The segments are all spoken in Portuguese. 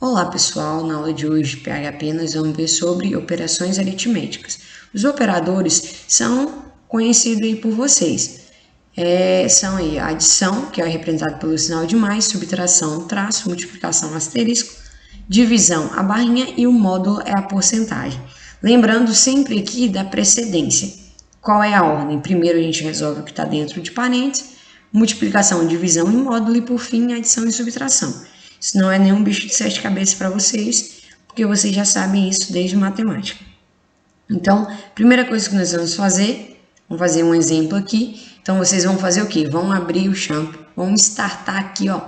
Olá pessoal, na aula de hoje de PHP nós vamos ver sobre operações aritméticas. Os operadores são conhecidos aí por vocês. São aí a adição, que é representada pelo sinal de mais, subtração, traço, multiplicação, asterisco, divisão, a barrinha e o módulo é a porcentagem. Lembrando sempre aqui da precedência. Qual é a ordem? Primeiro a gente resolve o que está dentro de parênteses, multiplicação, divisão e módulo e por fim adição e subtração. Isso não é nenhum bicho de sete cabeças para vocês, porque vocês já sabem isso desde matemática. Então, primeira coisa que nós vamos fazer um exemplo aqui. Então, vocês vão fazer o quê? Vão abrir o champ, vão startar aqui, ó,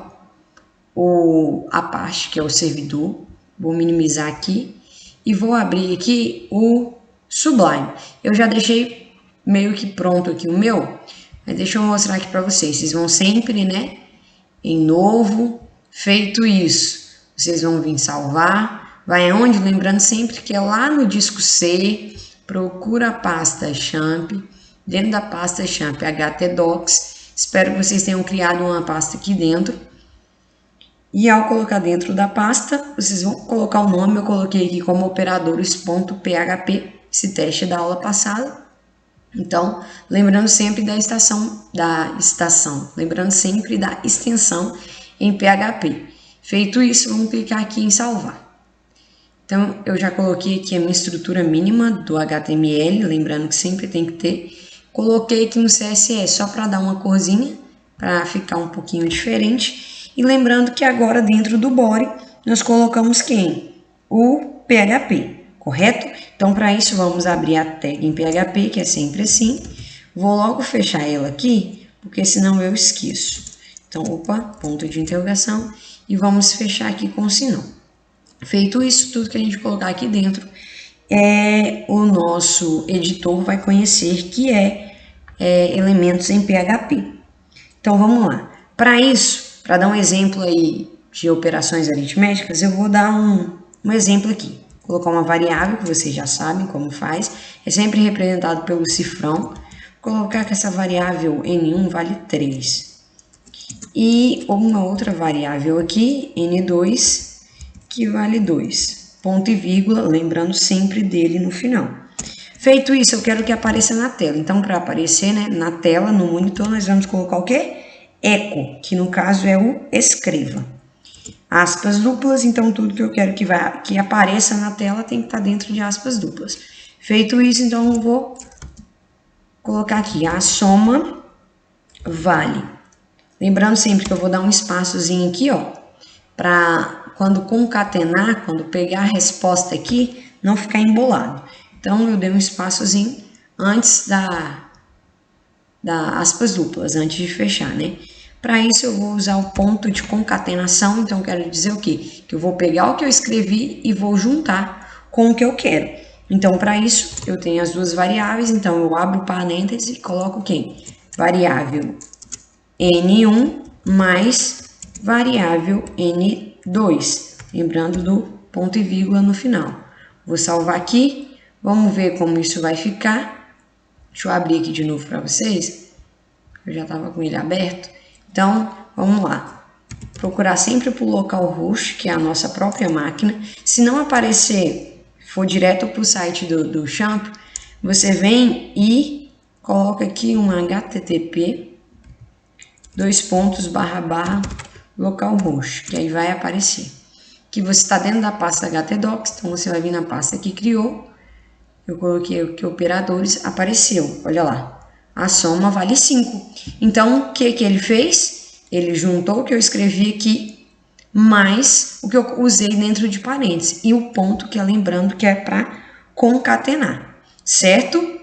a parte que é o servidor. Vou minimizar aqui e vou abrir aqui o Sublime. Eu já deixei meio que pronto aqui o meu, mas deixa eu mostrar aqui para vocês. Vocês vão sempre, né, em novo. Feito isso, vocês vão vir salvar, vai aonde? Lembrando sempre que é lá no disco C, procura a pasta champ, dentro da pasta champ htdocs, espero que vocês tenham criado uma pasta aqui dentro, e ao colocar dentro da pasta, vocês vão colocar o nome, eu coloquei aqui como operadores.php, esse teste da aula passada. Então, lembrando sempre da lembrando sempre da extensão em PHP. Feito isso, vamos clicar aqui em salvar. Então, eu já coloquei aqui a minha estrutura mínima do HTML, lembrando que sempre tem que ter. Coloquei aqui no CSS só para dar uma corzinha, para ficar um pouquinho diferente. E lembrando que agora dentro do body, nós colocamos quem? O PHP, correto? Então, para isso, vamos abrir a tag em PHP, que é sempre assim. Vou logo fechar ela aqui, porque senão eu esqueço. Então, ponto de interrogação, e vamos fechar aqui com o sinal. Feito isso, tudo que a gente colocar aqui dentro, o nosso editor vai conhecer que elementos em PHP. Então, vamos lá. Para isso, para dar um exemplo aí de operações aritméticas, eu vou dar um exemplo aqui. Vou colocar uma variável, que vocês já sabem como faz, é sempre representado pelo cifrão. Vou colocar que essa variável N1 vale 3. E uma outra variável aqui, N2, que vale 2. Ponto e vírgula, lembrando sempre dele no final. Feito isso, eu quero que apareça na tela. Então, para aparecer, né, na tela, no monitor, nós vamos colocar o quê? Eco, que no caso é o escreva. Aspas duplas, então tudo que eu quero que apareça na tela tem que estar dentro de aspas duplas. Feito isso, então eu vou colocar aqui a soma vale. Lembrando sempre que eu vou dar um espaçozinho aqui, ó, para quando concatenar, quando pegar a resposta aqui, não ficar embolado. Então, eu dei um espaçozinho antes da aspas duplas, antes de fechar, né? Para isso, eu vou usar o ponto de concatenação, então, quero dizer o quê? Que eu vou pegar o que eu escrevi e vou juntar com o que eu quero. Então, para isso, eu tenho as duas variáveis, então, eu abro parênteses e coloco quem? Variável N1 mais variável N2, lembrando do ponto e vírgula no final. Vou salvar aqui, vamos ver como isso vai ficar. Deixa eu abrir aqui de novo para vocês, eu já estava com ele aberto. Então, vamos lá. Procurar sempre para o localhost, que é a nossa própria máquina. Se não aparecer, for direto para o site do champ, você vem e coloca aqui um http //localhost, que aí vai aparecer. Que você está dentro da pasta htdocs, então você vai vir na pasta que criou. Eu coloquei aqui operadores, apareceu, olha lá. A soma vale 5. Então, o que ele fez? Ele juntou o que eu escrevi aqui, mais o que eu usei dentro de parênteses. E o ponto, que é lembrando que é para concatenar, certo?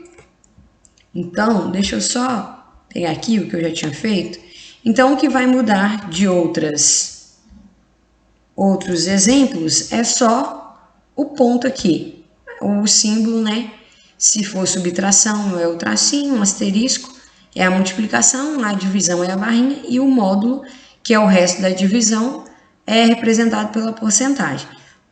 Então, deixa eu só pegar aqui o que eu já tinha feito. Então, o que vai mudar de outros exemplos é só o ponto aqui, o símbolo, né? Se for subtração, é o tracinho, um asterisco, é a multiplicação, a divisão é a barrinha, e o módulo, que é o resto da divisão, é representado pela porcentagem.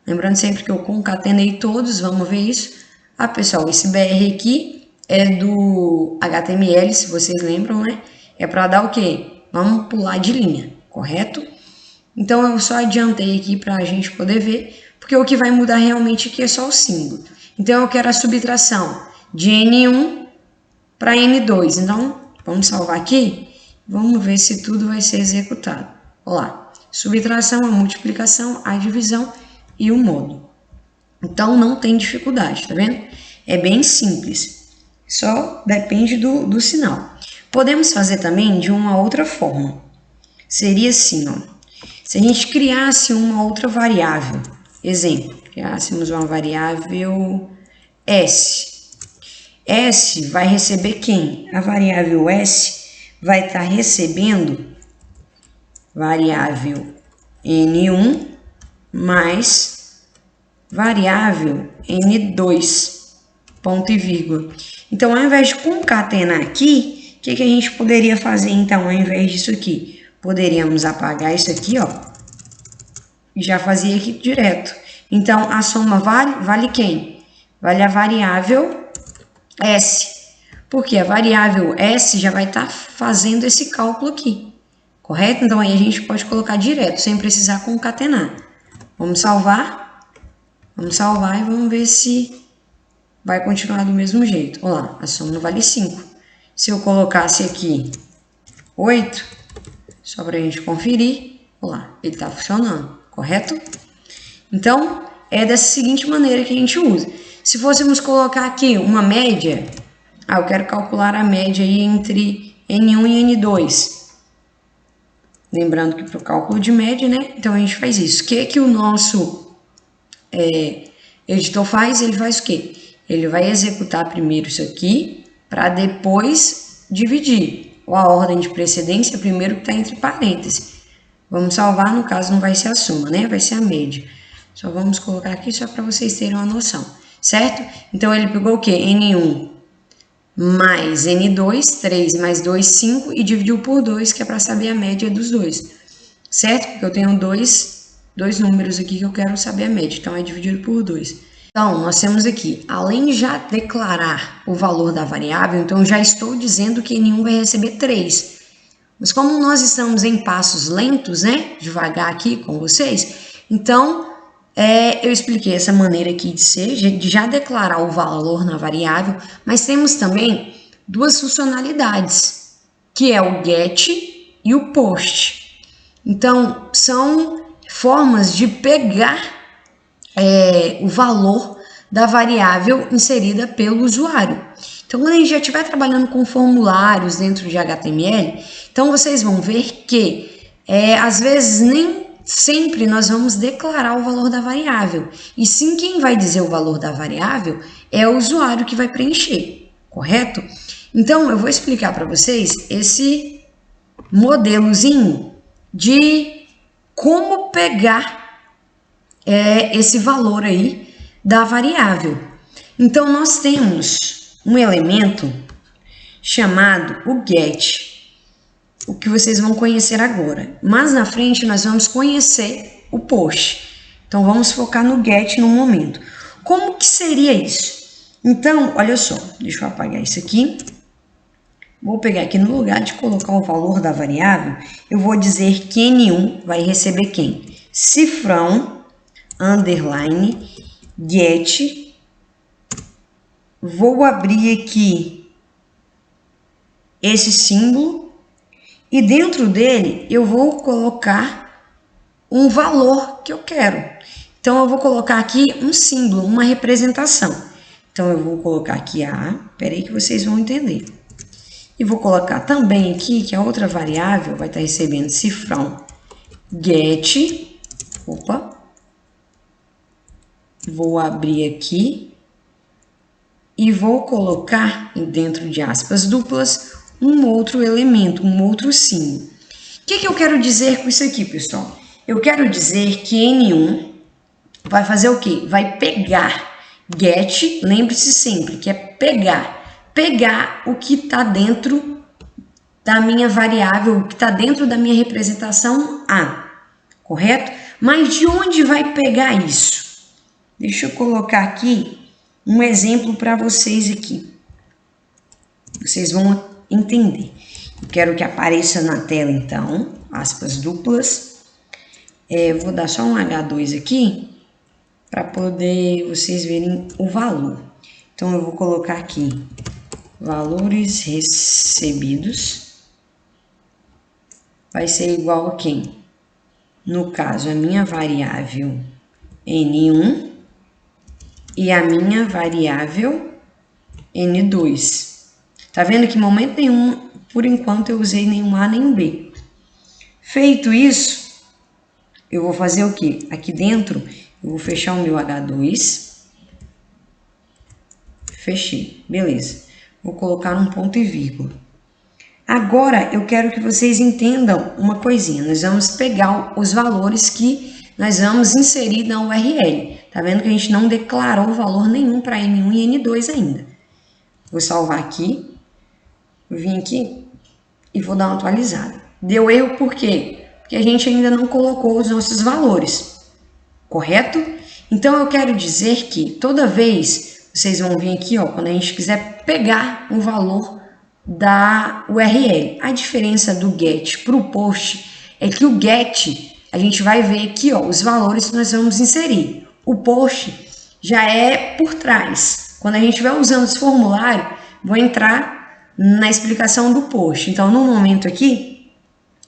Lembrando sempre que eu concatenei todos, vamos ver isso. Ah, pessoal, esse BR aqui é do HTML, se vocês lembram, né? É para dar o quê? Vamos pular de linha, correto? Então eu só adiantei aqui para a gente poder ver, porque o que vai mudar realmente aqui é só o símbolo. Então eu quero a subtração de N1 para N2. Então vamos salvar aqui, vamos ver se tudo vai ser executado. Olha lá, subtração, a multiplicação, a divisão e o módulo. Então não tem dificuldade, tá vendo? É bem simples, só depende do sinal. Podemos fazer também de uma outra forma. Seria assim, ó. Se a gente criasse uma outra variável, exemplo, criássemos uma variável S. S vai receber quem? A variável S vai estar recebendo variável N1 mais variável N2, ponto e vírgula. Então, ao invés de concatenar aqui, o que a gente poderia fazer, então, ao invés disso aqui? Poderíamos apagar isso aqui, ó, e já fazia aqui direto. Então, a soma vale quem? Vale a variável S, porque a variável S já vai estar fazendo esse cálculo aqui, correto? Então, aí a gente pode colocar direto, sem precisar concatenar. Vamos salvar e vamos ver se vai continuar do mesmo jeito. Olha lá, a soma vale 5. Se eu colocasse aqui 8... Só para a gente conferir, olha lá, ele está funcionando, correto? Então, é dessa seguinte maneira que a gente usa. Se fôssemos colocar aqui uma média, eu quero calcular a média aí entre N1 e N2. Lembrando que para o cálculo de média, né? Então, a gente faz isso. O que o nosso editor faz? Ele faz o quê? Ele vai executar primeiro isso aqui, para depois dividir. Ou a ordem de precedência, primeiro que está entre parênteses. Vamos salvar, no caso não vai ser a soma, né? Vai ser a média. Só vamos colocar aqui só para vocês terem uma noção, certo? Então ele pegou o quê? N1 mais N2, 3 mais 2, 5, e dividiu por 2, que é para saber a média dos dois, certo? Porque eu tenho dois números aqui que eu quero saber a média, então é dividido por 2. Então, nós temos aqui, além de já declarar o valor da variável, então já estou dizendo que N1 vai receber 3. Mas como nós estamos em passos lentos, né, devagar aqui com vocês, então eu expliquei essa maneira aqui de ser, de já declarar o valor na variável, mas temos também duas funcionalidades, que é o get e o post. Então, são formas de pegar o valor da variável inserida pelo usuário. Então, quando a gente já estiver trabalhando com formulários dentro de HTML, então vocês vão ver que, às vezes, nem sempre nós vamos declarar o valor da variável. E sim, quem vai dizer o valor da variável é o usuário que vai preencher, correto? Então, eu vou explicar para vocês esse modelozinho de como pegar esse valor aí da variável. Então, nós temos um elemento chamado o get, o que vocês vão conhecer agora. Mas na frente nós vamos conhecer o post. Então, vamos focar no get no momento. Como que seria isso? Então, olha só, deixa eu apagar isso aqui. Vou pegar aqui no lugar de colocar o valor da variável, eu vou dizer que N1 vai receber quem? Cifrão, underline, get. Vou abrir aqui esse símbolo e dentro dele eu vou colocar um valor que eu quero. Então, eu vou colocar aqui um símbolo, uma representação. Então, eu vou colocar aqui peraí que vocês vão entender. E vou colocar também aqui que a outra variável vai estar recebendo cifrão get. Vou abrir aqui e vou colocar dentro de aspas duplas um outro elemento, um outro símbolo. O que eu quero dizer com isso aqui, pessoal? Eu quero dizer que N1 vai fazer o quê? Vai pegar get, lembre-se sempre que é pegar o que está dentro da minha variável, o que está dentro da minha representação A, correto? Mas de onde vai pegar isso? Deixa eu colocar aqui um exemplo para vocês aqui. Vocês vão entender. Eu quero que apareça na tela, então, aspas duplas. Vou dar só um H2 aqui para poder vocês verem o valor. Então, eu vou colocar aqui valores recebidos. Vai ser igual a quem? No caso, a minha variável N1 e a minha variável N2. Tá vendo que em momento nenhum, por enquanto, eu usei nenhum A nem um B. Feito isso, eu vou fazer o quê? Aqui dentro, eu vou fechar o meu H2. Fechei, beleza. Vou colocar um ponto e vírgula. Agora, eu quero que vocês entendam uma coisinha. Nós vamos pegar os valores que nós vamos inserir na URL. Tá vendo que a gente não declarou valor nenhum para N1 e N2 ainda. Vou salvar aqui. Vou vir aqui e vou dar uma atualizada. Deu erro por quê? Porque a gente ainda não colocou os nossos valores. Correto? Então, eu quero dizer que toda vez vocês vão vir aqui, ó, quando a gente quiser pegar um valor da URL. A diferença do get para o post é que o get, a gente vai ver aqui, ó, os valores que nós vamos inserir. O post já é por trás. Quando a gente estiver usando esse formulário, vou entrar na explicação do post. Então, no momento aqui,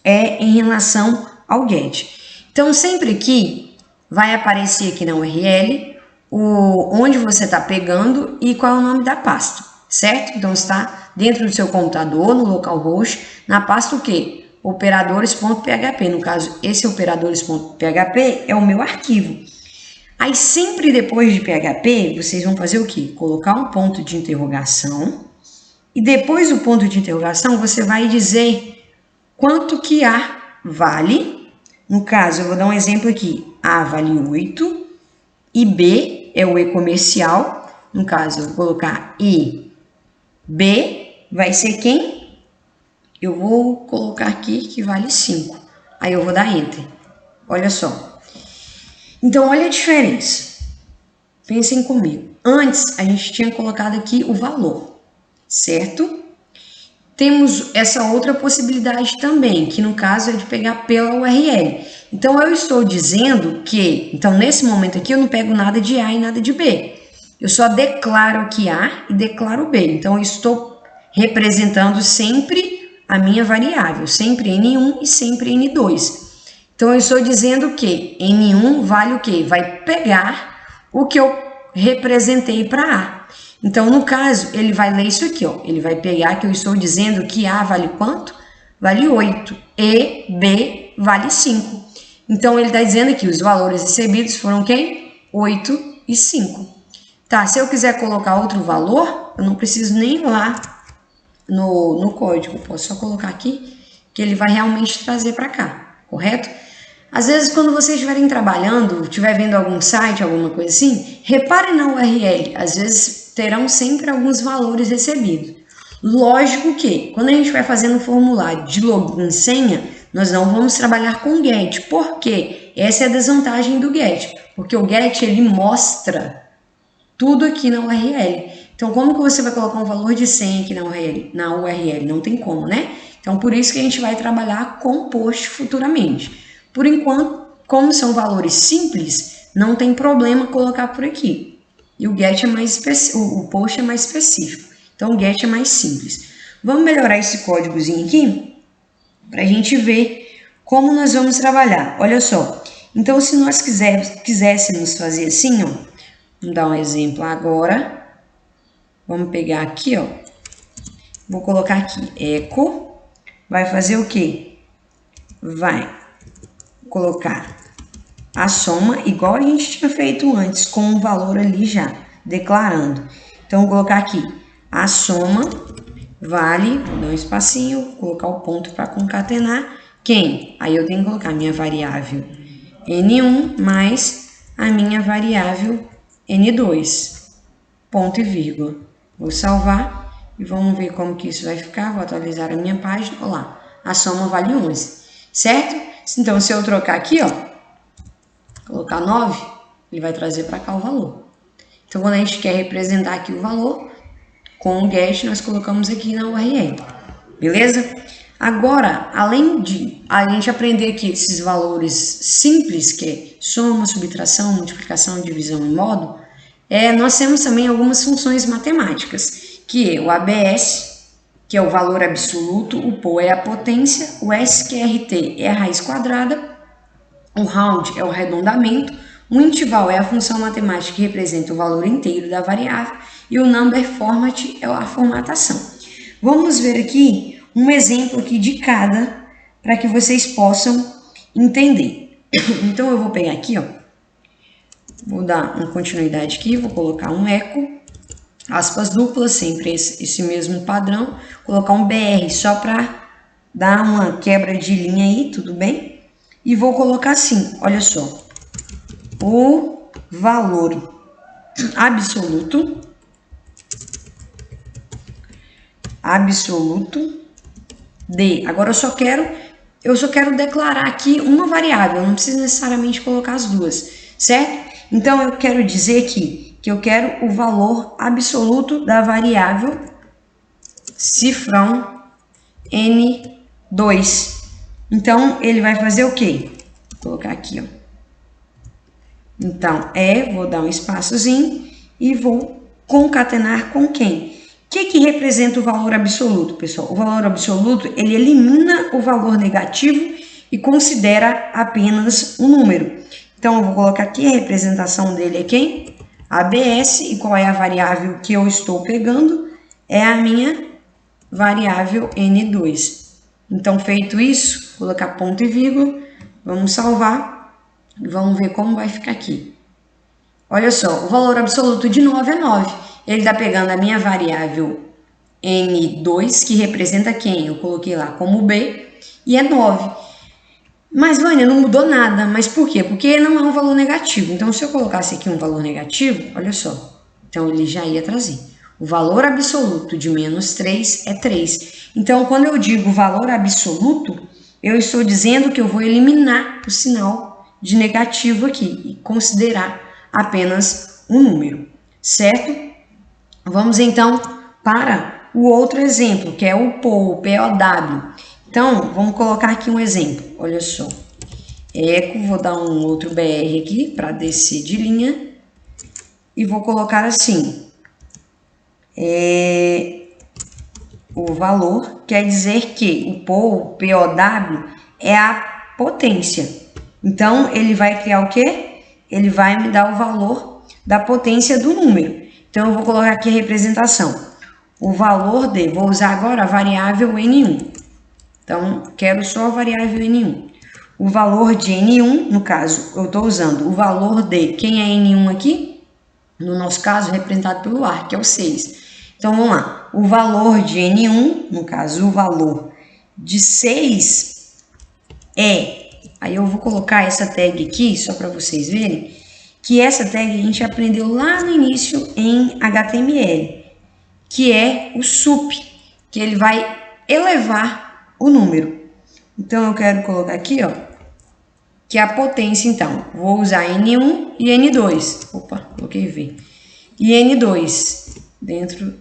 é em relação ao get. Então, sempre aqui, vai aparecer aqui na URL onde você está pegando e qual é o nome da pasta, certo? Então, está dentro do seu computador, no localhost, na pasta o quê? Operadores.php. No caso, esse operadores.php é o meu arquivo. Aí, sempre depois de PHP, vocês vão fazer o quê? Colocar um ponto de interrogação. E depois do ponto de interrogação, você vai dizer quanto que A vale. No caso, eu vou dar um exemplo aqui. A vale 8 e B é o e-comercial. No caso, eu vou colocar E. B vai ser quem? Eu vou colocar aqui que vale 5. Aí eu vou dar Enter. Olha só. Então, olha a diferença. Pensem comigo. Antes, a gente tinha colocado aqui o valor, certo? Temos essa outra possibilidade também, que no caso é de pegar pela URL. Então, eu estou dizendo que, então nesse momento aqui, eu não pego nada de A e nada de B. Eu só declaro aqui A e declaro B. Então, eu estou representando sempre a minha variável, sempre N1 e sempre N2. Então, eu estou dizendo que N1 vale o quê? Vai pegar o que eu representei para A. Então, no caso, ele vai ler isso aqui, ó. Ele vai pegar que eu estou dizendo que A vale quanto? Vale 8. E B vale 5. Então, ele está dizendo que os valores recebidos foram quem? 8 e 5. Tá, se eu quiser colocar outro valor, eu não preciso nem ir lá no código. Eu posso só colocar aqui que ele vai realmente trazer para cá, correto? Às vezes, quando vocês estiverem trabalhando, estiver vendo algum site, alguma coisa assim, reparem na URL. Às vezes, terão sempre alguns valores recebidos. Lógico que, quando a gente vai fazendo um formulário de login e senha, nós não vamos trabalhar com get. Por quê? Essa é a desvantagem do get. Porque o get, ele mostra tudo aqui na URL. Então, como que você vai colocar um valor de senha aqui na URL? Não tem como, né? Então, por isso que a gente vai trabalhar com post futuramente. Por enquanto, como são valores simples, não tem problema colocar por aqui. E o get é mais o post é mais específico. Então, o get é mais simples. Vamos melhorar esse códigozinho aqui para a gente ver como nós vamos trabalhar. Olha só. Então, se nós quiséssemos fazer assim, ó, vamos dar um exemplo agora. Vamos pegar aqui, ó. Vou colocar aqui echo. Vai fazer o quê? Vai colocar a soma, igual a gente tinha feito antes, com um valor ali já, declarando. Então, vou colocar aqui, a soma vale, vou dar um espacinho, colocar o ponto para concatenar, quem? Aí eu tenho que colocar a minha variável N1 mais a minha variável N2, ponto e vírgula. Vou salvar e vamos ver como que isso vai ficar. Vou atualizar a minha página, olha lá, a soma vale 11, certo? Então, se eu trocar aqui, ó, colocar 9, ele vai trazer para cá o valor. Então, quando a gente quer representar aqui o valor, com o get, nós colocamos aqui na URL. Beleza? Agora, além de a gente aprender aqui esses valores simples, que é soma, subtração, multiplicação, divisão e modo, nós temos também algumas funções matemáticas, que é o ABS, que é o valor absoluto, o PO é a potência, o SQRT é a raiz quadrada, o round é o arredondamento, o interval é a função matemática que representa o valor inteiro da variável e o number format é a formatação. Vamos ver aqui um exemplo aqui de cada para que vocês possam entender. Então eu vou pegar aqui, ó, vou dar uma continuidade aqui, vou colocar um eco, aspas duplas, sempre esse mesmo padrão, colocar um BR só para dar uma quebra de linha aí, tudo bem? E vou colocar assim, olha só, o valor absoluto de, agora eu só quero declarar aqui uma variável, não preciso necessariamente colocar as duas, certo? Então eu quero dizer aqui que eu quero o valor absoluto da variável cifrão N2. Então ele vai fazer o quê? Vou colocar aqui, ó. Então vou dar um espaçozinho e vou concatenar com quem? O que representa o valor absoluto, pessoal? O valor absoluto, ele elimina o valor negativo e considera apenas um número. Então, eu vou colocar aqui a representação dele é quem? ABS. E qual é a variável que eu estou pegando? É a minha variável N2. Então, feito isso, vou colocar ponto e vírgula, vamos salvar e vamos ver como vai ficar aqui. Olha só, o valor absoluto de 9 é 9. Ele está pegando a minha variável N2, que representa quem? Eu coloquei lá como B, e é 9. Mas, Vânia, não mudou nada. Mas por quê? Porque não é um valor negativo. Então, se eu colocasse aqui um valor negativo, olha só. Então, ele já ia trazer. O valor absoluto de menos 3 é 3. Então, quando eu digo valor absoluto, eu estou dizendo que eu vou eliminar o sinal de negativo aqui e considerar apenas um número, certo? Vamos então para o outro exemplo, que é o POW. Então, vamos colocar aqui um exemplo. Olha só. Eco, vou dar um outro BR aqui para descer de linha. E vou colocar assim. O valor quer dizer que o POW é a potência. Então, ele vai criar o quê? Ele vai me dar o valor da potência do número. Então, eu vou colocar aqui a representação. O valor de, vou usar agora a variável N1. Então, quero só a variável N1. O valor de N1, no caso, eu estou usando o valor de, quem é N1 aqui? No nosso caso, representado pelo ar, que é o 6. Então, vamos lá. O valor de N1, no caso, o valor de 6 é... Aí eu vou colocar essa tag aqui, só para vocês verem, que essa tag a gente aprendeu lá no início em HTML, que é o sup, que ele vai elevar o número. Então, eu quero colocar aqui, ó, que é a potência, então. Vou usar N1 e N2. Opa, coloquei V. E N2 dentro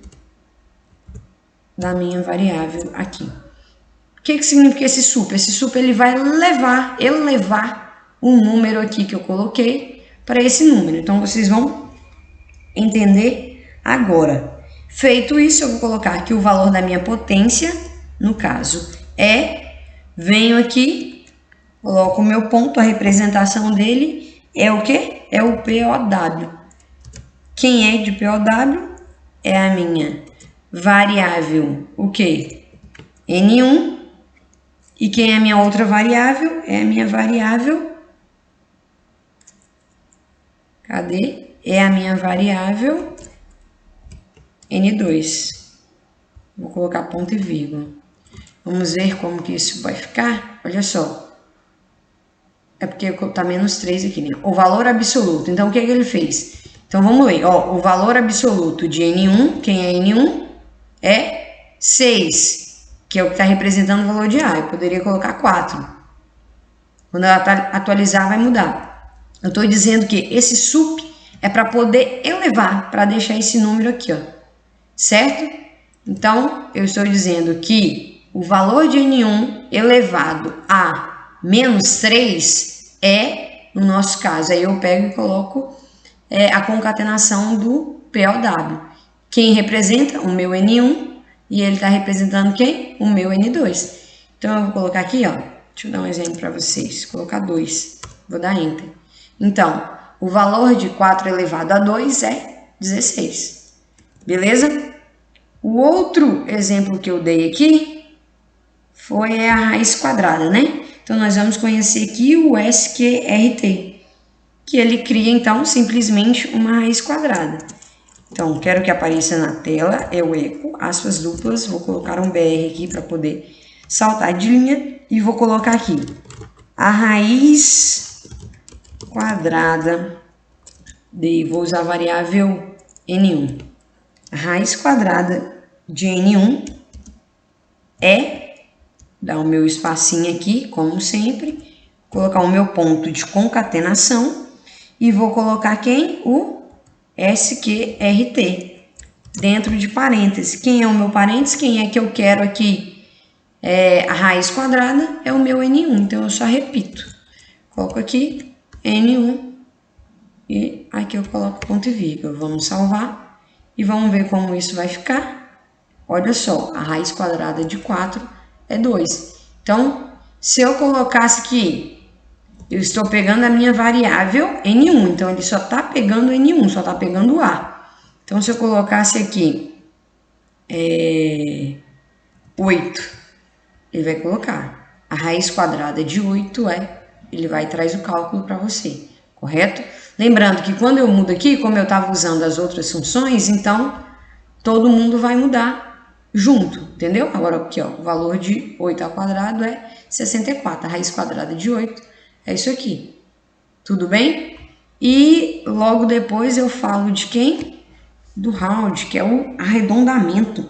da minha variável aqui. O que significa esse sup? Esse sup ele vai elevar um número aqui que eu coloquei para esse número. Então, vocês vão entender agora. Feito isso, eu vou colocar aqui o valor da minha potência, no caso, venho aqui, coloco o meu ponto, a representação dele é o quê? É o POW. Quem é de POW? É a minha variável, o quê? N1. E quem é a minha outra variável? É a minha variável... Cadê? É a minha variável N2. Vou colocar ponto e vírgula. Vamos ver como que isso vai ficar. Olha só. É porque está menos 3 aqui, né? O valor absoluto. Então, o que ele fez? Então, vamos ler. Ó, o valor absoluto de N1, quem é N1? É 6. Que é o que está representando o valor de A. Eu poderia colocar 4. Quando ela atualizar, vai mudar. Eu estou dizendo que esse sup é para poder elevar, para deixar esse número aqui, ó. Certo? Então, eu estou dizendo que o valor de N1 elevado a menos 3 no nosso caso, aí eu pego e coloco a concatenação do POW. Quem representa? O meu N1 e ele está representando quem? O meu N2. Então, eu vou colocar aqui, ó, deixa eu dar um exemplo para vocês, vou colocar 2, vou dar Enter. Então, o valor de 4 elevado a 2 é 16, beleza? O outro exemplo que eu dei aqui foi a raiz quadrada, né? Então, nós vamos conhecer aqui o SQRT, que ele cria, então, simplesmente uma raiz quadrada. Então, quero que apareça na tela, é o eco, aspas duplas, vou colocar um BR aqui para poder saltar de linha e vou colocar aqui a raiz quadrada vou usar a variável N1. A raiz quadrada de N1 dar o meu espacinho aqui, como sempre, colocar o meu ponto de concatenação e vou colocar quem? O SQRT, dentro de parênteses. Quem é o meu parênteses? Quem é que eu quero aqui? A raiz quadrada é o meu N1, então eu só repito. Coloco aqui N1 e aqui eu coloco ponto e vírgula. Vamos salvar e vamos ver como isso vai ficar. Olha só, a raiz quadrada de 4 é 2. Então, se eu colocasse aqui, eu estou pegando a minha variável N1, então ele só está pegando N1, só está pegando o A. Então, se eu colocasse aqui 8, ele vai colocar a raiz quadrada de 8 ele vai trazer o cálculo para você, correto? Lembrando que quando eu mudo aqui, como eu estava usando as outras funções, então todo mundo vai mudar junto, entendeu? Agora aqui, ó, o valor de 8 ao quadrado é 64, a raiz quadrada de 8 é isso aqui, tudo bem? E logo depois eu falo de quem? Do round, que é o arredondamento.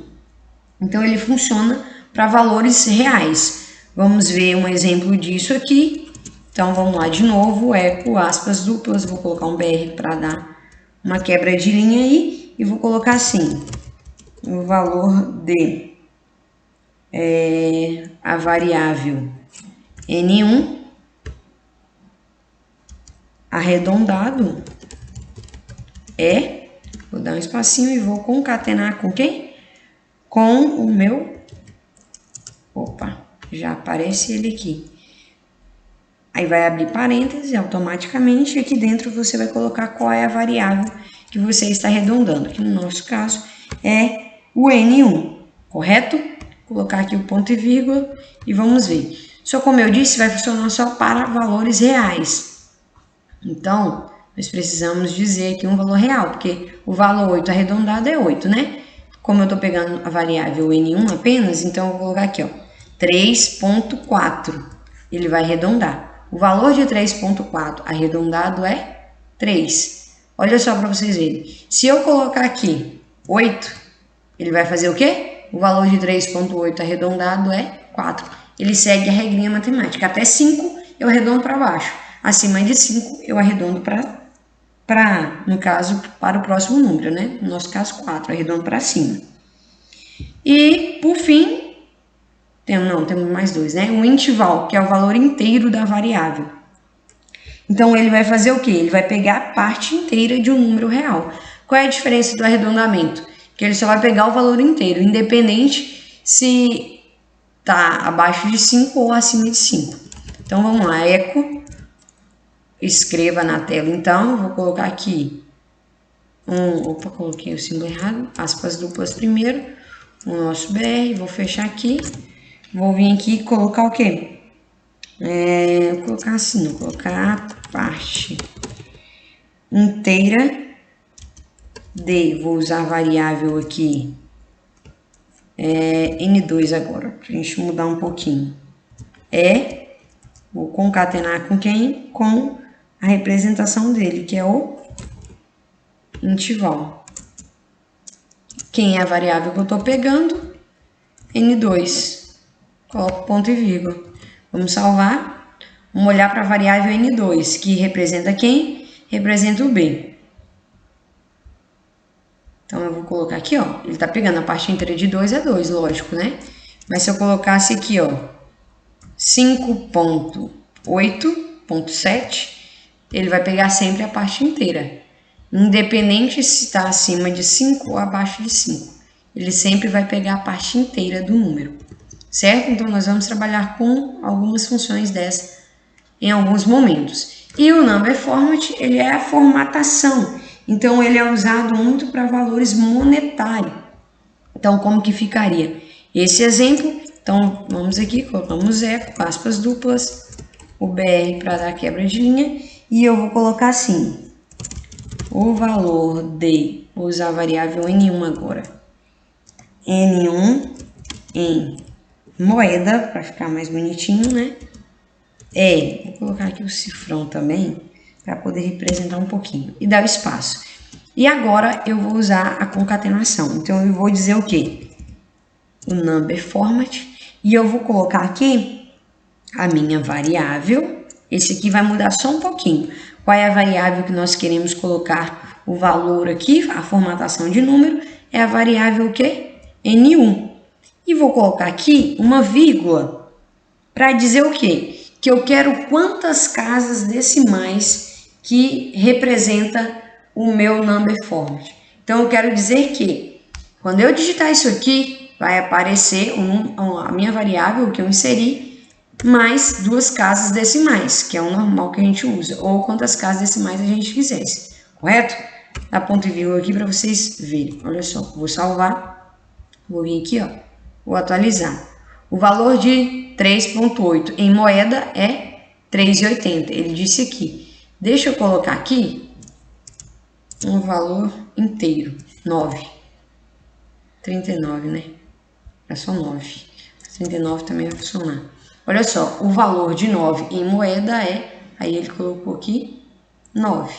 Então ele funciona para valores reais. Vamos ver um exemplo disso aqui. Então vamos lá de novo, eco, aspas duplas, vou colocar um BR para dar uma quebra de linha aí e vou colocar assim, o valor de a variável N1 arredondado vou dar um espacinho e vou concatenar com quem? Com o meu, já aparece ele aqui. Aí vai abrir parênteses automaticamente e aqui dentro você vai colocar qual é a variável que você está arredondando, que no nosso caso é o N1, correto? Vou colocar aqui o ponto e vírgula e vamos ver. Só como eu disse, vai funcionar só para valores reais. Então, nós precisamos dizer aqui um valor real, porque o valor 8 arredondado é 8, né? Como eu estou pegando a variável N1 apenas, então eu vou colocar aqui, ó, 3.4. Ele vai arredondar. O valor de 3.4 arredondado é 3. Olha só para vocês verem. Se eu colocar aqui 8, ele vai fazer o quê? O valor de 3.8 arredondado é 4. Ele segue a regrinha matemática. Até 5 eu arredondo para baixo. Acima de 5 eu arredondo no caso, para o próximo número, né? No nosso caso, 4, arredondo para cima. E, por fim, temos mais 2, né? O interval, que é o valor inteiro da variável. Então, ele vai fazer o quê? Ele vai pegar a parte inteira de um número real. Qual é a diferença do arredondamento? Que ele só vai pegar o valor inteiro, independente se está abaixo de 5 ou acima de 5. Então, vamos lá, eco. Escreva na tela, então, vou colocar aqui coloquei o símbolo errado, aspas duplas primeiro, o nosso BR, vou fechar aqui, vou vir aqui e colocar o quê? Vou colocar assim, vou colocar a parte inteira vou usar a variável aqui, N2 agora, pra gente mudar um pouquinho, vou concatenar com quem? Com a representação dele, que é o interval. Quem é a variável que eu estou pegando? N2. Coloco ponto e vírgula. Vamos salvar. Vamos olhar para a variável N2, que representa quem? Representa o B. Então, eu vou colocar aqui, ó. Ele está pegando a parte inteira de 2, é 2, lógico, né? Mas se eu colocasse aqui, ó, 5.8.7, ele vai pegar sempre a parte inteira. Independente se está acima de 5 ou abaixo de 5. Ele sempre vai pegar a parte inteira do número. Certo? Então, nós vamos trabalhar com algumas funções dessas em alguns momentos. E o number format, ele é a formatação. Então, ele é usado muito para valores monetários. Então, como que ficaria? Esse exemplo, então, vamos aqui, colocamos eco, aspas duplas, o BR para dar quebra de linha, e eu vou colocar assim, o valor de, vou usar a variável N1 agora, N1 em moeda, para ficar mais bonitinho, né? Vou colocar aqui o cifrão também, para poder representar um pouquinho, e dar o espaço. E agora eu vou usar a concatenação, então eu vou dizer o quê? O number format, e eu vou colocar aqui a minha variável. Esse aqui vai mudar só um pouquinho. Qual é a variável que nós queremos colocar o valor aqui, a formatação de número, é a variável o quê? N1. E vou colocar aqui uma vírgula para dizer o quê? Que eu quero quantas casas decimais que representa o meu number format. Então, eu quero dizer que quando eu digitar isso aqui, vai aparecer a minha variável que eu inseri, mais 2 casas decimais, que é o normal que a gente usa, ou quantas casas decimais a gente quisesse, correto? Dá ponto e vírgula aqui para vocês verem. Olha só, vou salvar, vou vir aqui, ó, vou atualizar. O valor de 3.8 em moeda é 3,80, ele disse aqui. Deixa eu colocar aqui um valor inteiro, 39, né? É só 9. 39 também vai funcionar. Olha só, o valor de 9 em moeda é, aí ele colocou aqui, 9.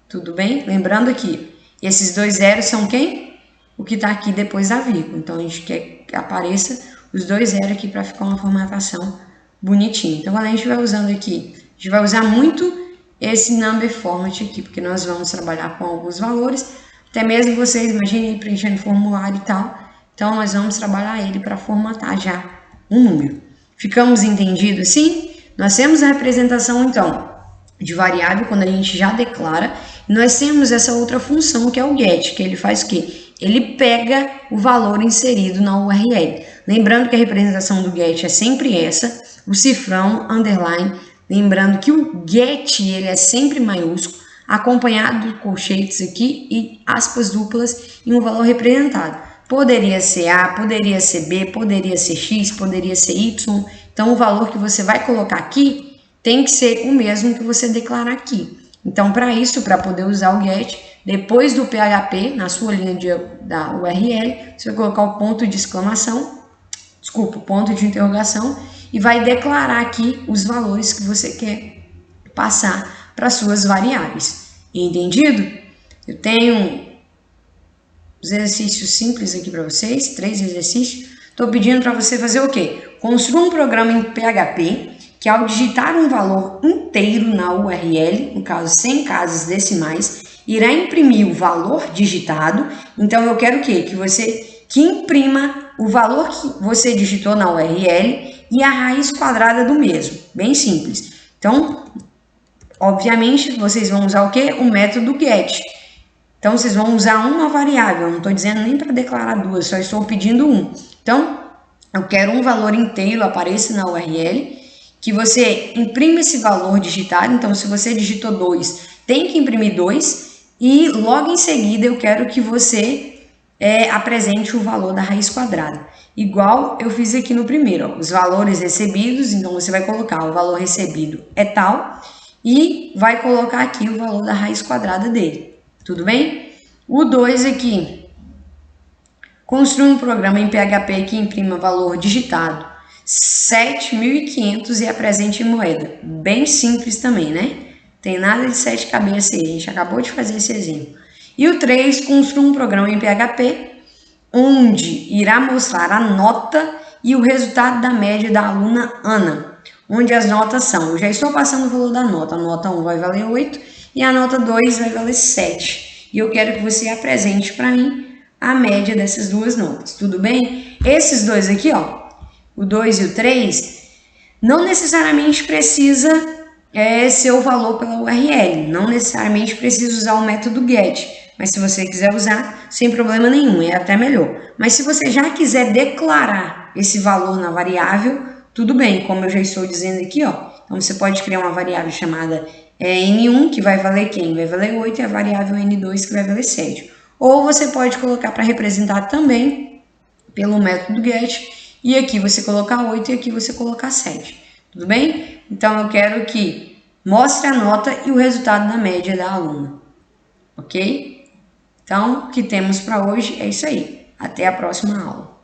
Tudo bem? Lembrando aqui, esses 2 zeros são quem? O que está aqui depois da vírgula. Então, a gente quer que apareça os 2 zeros aqui para ficar uma formatação bonitinha. Então, quando a gente vai usando aqui, a gente vai usar muito esse number format aqui, porque nós vamos trabalhar com alguns valores. Até mesmo vocês imaginem preenchendo formulário e tal. Então, nós vamos trabalhar ele para formatar já um número. Ficamos entendidos assim? Nós temos a representação, então, de variável quando a gente já declara. E nós temos essa outra função que é o get, que ele faz o quê? Ele pega o valor inserido na URL. Lembrando que a representação do get é sempre essa, o cifrão, underline. Lembrando que o get ele é sempre maiúsculo, acompanhado de colchetes aqui e aspas duplas e um valor representado. Poderia ser A, poderia ser B, poderia ser X, poderia ser Y. Então, o valor que você vai colocar aqui tem que ser o mesmo que você declarar aqui. Então, para isso, para poder usar o get, depois do PHP, na sua linha da URL, você vai colocar o ponto de exclamação, o ponto de interrogação, e vai declarar aqui os valores que você quer passar para suas variáveis. Entendido? Eu tenho os exercícios simples aqui para vocês, 3 exercícios. Estou pedindo para você fazer o quê? Construa um programa em PHP que ao digitar um valor inteiro na URL, no caso 100 casas decimais, irá imprimir o valor digitado. Então eu quero o quê? Que imprima o valor que você digitou na URL e a raiz quadrada do mesmo. Bem simples. Então, obviamente, vocês vão usar o quê? O método get. Então, vocês vão usar uma variável, não estou dizendo nem para declarar 2, só estou pedindo 1. Então, eu quero um valor inteiro apareça na URL, que você imprime esse valor digitado. Então, se você digitou 2, tem que imprimir 2, e logo em seguida eu quero que você apresente o valor da raiz quadrada. Igual eu fiz aqui no primeiro, ó, os valores recebidos, então você vai colocar o valor recebido é tal, e vai colocar aqui o valor da raiz quadrada dele. Tudo bem? O 2 aqui. Construa um programa em PHP que imprima valor digitado 7.500 e apresente em moeda. Bem simples também, né? Tem nada de 7 cabeças aí. A gente acabou de fazer esse exemplo. E o 3, construa um programa em PHP onde irá mostrar a nota e o resultado da média da aluna Ana. Onde as notas são, eu já estou passando o valor da nota. A nota 1 vai valer 8. E a nota 2 vai valer 7. E eu quero que você apresente para mim a média dessas duas notas. Tudo bem? Esses dois aqui, ó, o 2 e o 3, não necessariamente precisa ser o valor pela URL, não necessariamente precisa usar o método get, mas se você quiser usar, sem problema nenhum, é até melhor. Mas se você já quiser declarar esse valor na variável, tudo bem, como eu já estou dizendo aqui, ó. Então você pode criar uma variável chamada N1, que vai valer quem? Vai valer 8, e a variável N2, que vai valer 7. Ou você pode colocar para representar também pelo método get, e aqui você colocar 8 e aqui você colocar 7. Tudo bem? Então eu quero que mostre a nota e o resultado da média da aluna. Ok? Então, o que temos para hoje é isso aí. Até a próxima aula.